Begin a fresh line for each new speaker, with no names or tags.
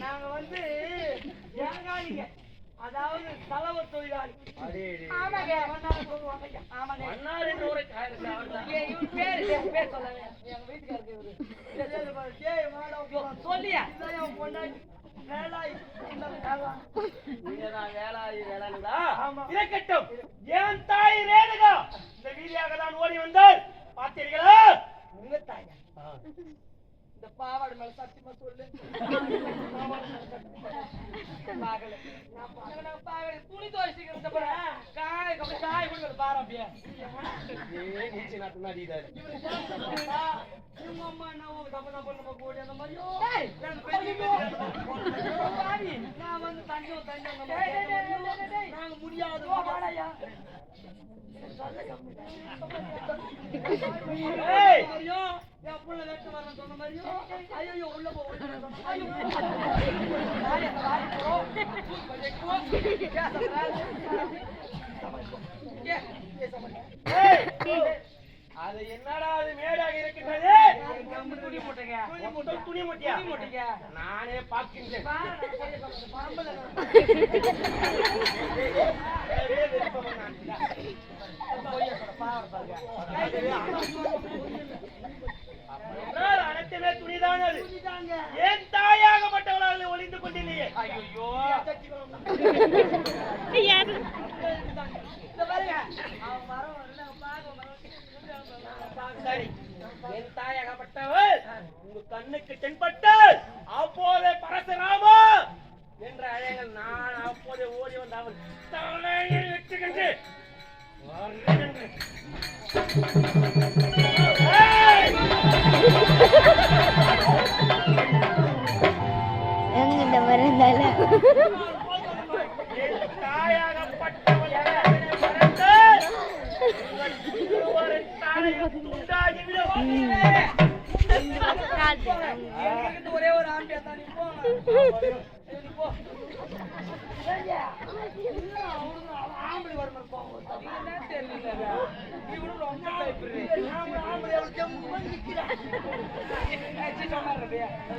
நாங்க வந்து ஏங்காலிங்க, அதாவது தலவ தொழிலாளி. ஆமாங்க, பேர் சொல்லாங்க. எங்க வீட்டுக்காருக்கு சொல்லியா வேலாய் இருக்கட்டும். என் தாய் ரேணுகா இந்த வீதியாக தான் ஓடி வந்தால் பார்த்தீர்களா? உங்க தாயா? இந்த பாவாடு மேல சத்தியமா சொல்லு. துணி துவைச்சிக்கிற காய் காய் கொடுக்குறது பாரு. அப்படியே அம்மா என்ன தப்பு தப்பு நம்ம கூடி அந்த மாதிரியோ நான் வந்து தஞ்சை நாங்க முடியாது. என் புள்ள வெட்டு வரணும் சொன்ன மாதிரியோ ஐயோ உள்ள போ. அது என்னடா அது மேடாக இருக்கின்றது? துணி மூட்டைங்க. துணி மூட்டைங்க. நானே பார்க்கின்றேன். அனைத்துமே துணிதான். அது ஏன் தாயாகப்பட்டவளாக ஒளிந்து கொண்டில்லையே? ஐயோ சரி, என் தாயாகப்பட்டவள் உங்க கண்ணுக்கு தென்பட்டால் அப்போதே பரசுராமா என்ற அழைகள் நான் அப்போதே ஓடி வந்த அவள் தலையை வெட்டுகின்று
எங்கிட்ட வரந்தால
தாயாகப்பட்டவள் ஒரே ஒரு ஆம்பியா தான் ஆம்பளை வரும் தெரியல. ரொம்ப